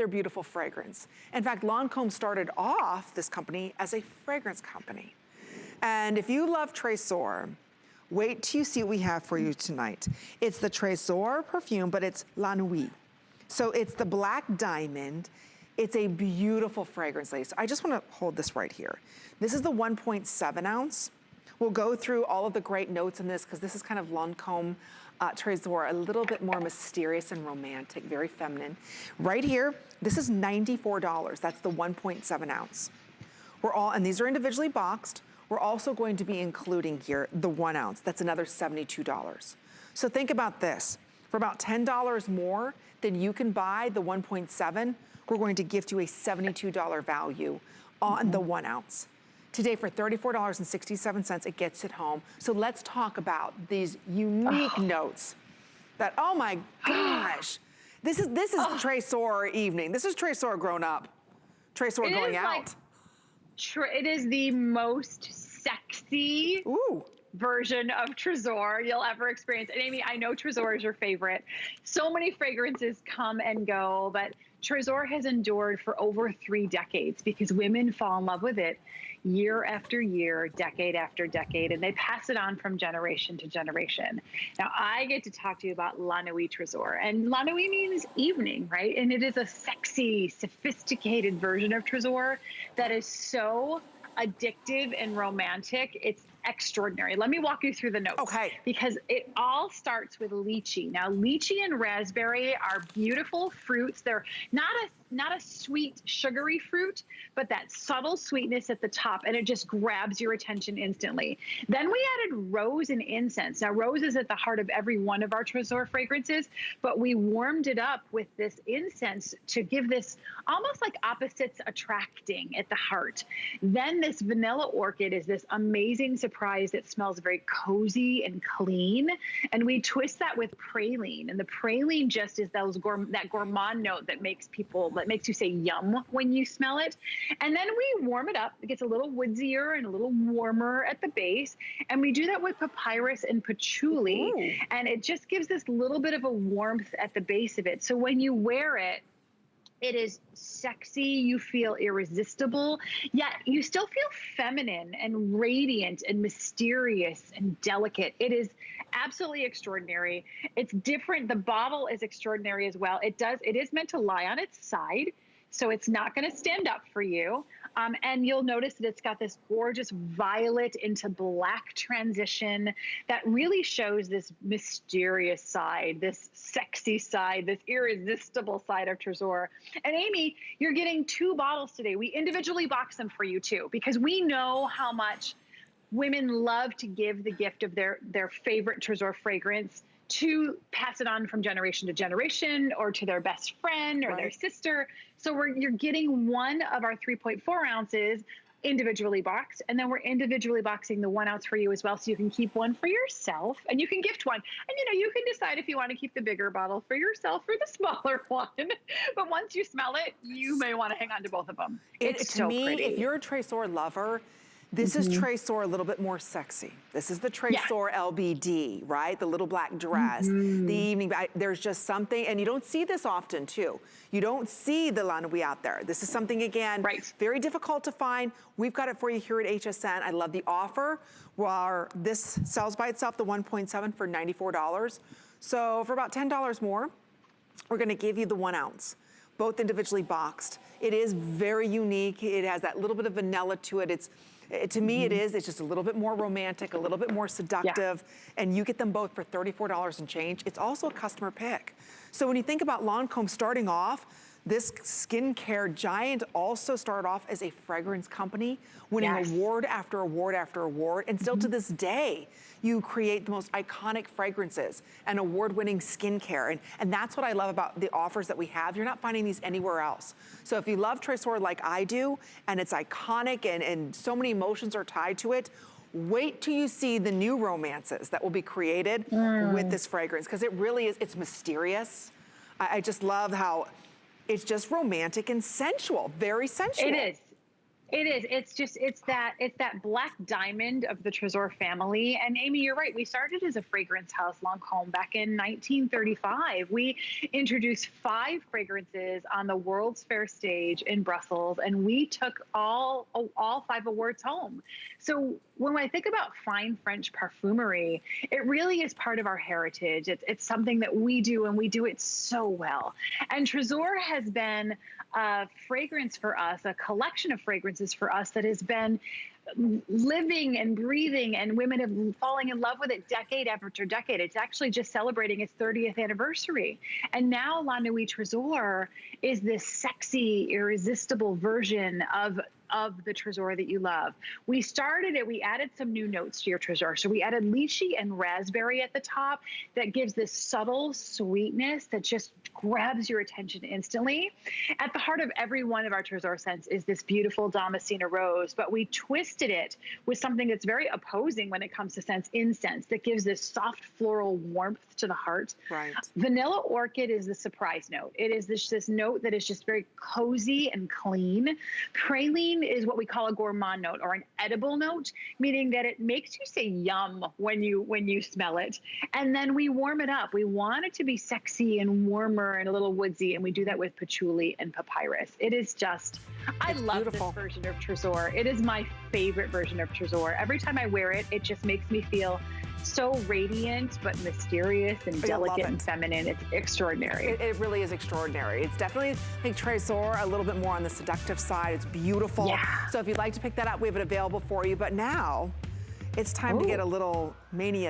their beautiful fragrance. In fact, Lancome started off this company as a fragrance company. And if you love Tresor, wait till you see what we have for you tonight. It's the Tresor perfume, but it's La Nuit. So it's the black diamond. It's a beautiful fragrance, ladies. I just wanna hold this right here. This is the 1.7 ounce. We'll go through all of the great notes in this because this is kind of Lancome Tresor, a little bit more mysterious and romantic, very feminine. Right here, this is $94. That's the 1.7 ounce. And these are individually boxed. We're also going to be including here the 1 ounce. That's another $72. So think about this. For about $10 more than you can buy the 1.7, we're going to gift you a $72 value on the 1 ounce. Today for $34.67, it gets it home. So let's talk about these unique notes that, oh my gosh. This is Tresor evening. This is Tresor grown up. Tresor going out. It is the most sexy version of Tresor you'll ever experience. And Amy, I know Tresor is your favorite. So many fragrances come and go, but Tresor has endured for over 3 decades because women fall in love with it year after year, decade after decade, and they pass it on from generation to generation. Now, I get to talk to you about La Nuit Tresor, and La Nuit means evening, right? And it is a sexy, sophisticated version of Tresor that is so addictive and romantic. It's extraordinary. Let me walk you through the notes. Okay. Because it all starts with lychee. Now, lychee and raspberry are beautiful fruits. They're not a sweet, sugary fruit, but that subtle sweetness at the top, and it just grabs your attention instantly. Then we added rose and incense. Now, rose is at the heart of every one of our Tresor fragrances, but we warmed it up with this incense to give this almost like opposites attracting at the heart. Then this vanilla orchid is this amazing surprise that smells very cozy and clean, and we twist that with praline, and the praline just is that gourmand note that makes you say yum when you smell it. And then we warm it up. It gets a little woodsier and a little warmer at the base. And we do that with papyrus and patchouli. And it just gives this little bit of a warmth at the base of it. So when you wear it, it is sexy, you feel irresistible, yet you still feel feminine and radiant and mysterious and delicate. It is absolutely extraordinary. It's different. The bottle is extraordinary as well. It is meant to lie on its side, so it's not going to stand up for you. And you'll notice that it's got this gorgeous violet into black transition that really shows this mysterious side, this sexy side, this irresistible side of Tresor. And Amy, you're getting 2 bottles today. We individually box them for you too, because we know how much women love to give the gift of their favorite Tresor fragrance to pass it on from generation to generation or to their best friend or their sister. So you're getting one of our 3.4 ounces individually boxed, and then we're individually boxing the 1 ounce for you as well, so you can keep one for yourself and you can gift one. And you can decide if you want to keep the bigger bottle for yourself or the smaller one. But once you smell it, you may want to hang on to both of them. It's so pretty. If you're a Tresor lover, this is Tresor a little bit more sexy. This is the Tresor LBD, right? The little black dress, the evening, there's just something, and you don't see this often too. You don't see the La Nuit out there. This is something, again, very difficult to find. We've got it for you here at HSN. I love the offer. This sells by itself, the 1.7 for $94. So for about $10 more, we're gonna give you the 1 ounce, both individually boxed. It is very unique. It has that little bit of vanilla to it. To me, it's just a little bit more romantic, a little bit more seductive, and you get them both for $34 and change. It's also a customer pick. So when you think about Lancome starting off, this skincare giant also started off as a fragrance company, winning award after award after award, and still to this day, you create the most iconic fragrances and award-winning skincare. And that's what I love about the offers that we have. You're not finding these anywhere else. So if you love Tresor like I do, and it's iconic and so many emotions are tied to it, wait till you see the new romances that will be created with this fragrance, because it really is, it's mysterious. I just love how it's just romantic and sensual, very sensual. It is. It is. It's that black diamond of the Tresor family. And Amy, you're right. We started as a fragrance house, Lancome, back in 1935. We introduced 5 fragrances on the World's Fair stage in Brussels, and we took all 5 awards home. So when I think about fine French perfumery, it really is part of our heritage. It's something that we do, and we do it so well. And Tresor has been a fragrance for us, a collection of fragrances for us that has been living and breathing, and women have falling in love with it decade after decade. It's actually just celebrating its 30th anniversary. And now La Nuit Tresor is this sexy, irresistible version of the Tresor that you love. We started it, we added some new notes to your Tresor. So we added lychee and raspberry at the top that gives this subtle sweetness that just grabs your attention instantly. At the heart of every one of our Tresor scents is this beautiful damascena rose, but we twisted it with something that's very opposing when it comes to scents, incense, that gives this soft floral warmth to the heart. Right. Vanilla orchid is the surprise note. It is this note that is just very cozy and clean. Praline is what we call a gourmand note, or an edible note, meaning that it makes you say yum when you smell it. And then we warm it up. We want it to be sexy and warmer and a little woodsy, and we do that with patchouli and papyrus. It is just, I love this version of Tresor. It is my favorite version of Tresor. Every time I wear it, it just makes me feel so radiant, but mysterious and delicate and feminine. It's extraordinary. It really is extraordinary. It's definitely, I think, Tresor a little bit more on the seductive side. It's beautiful. Yeah. So if you'd like to pick that up, we have it available for you. But now it's time to get a little mania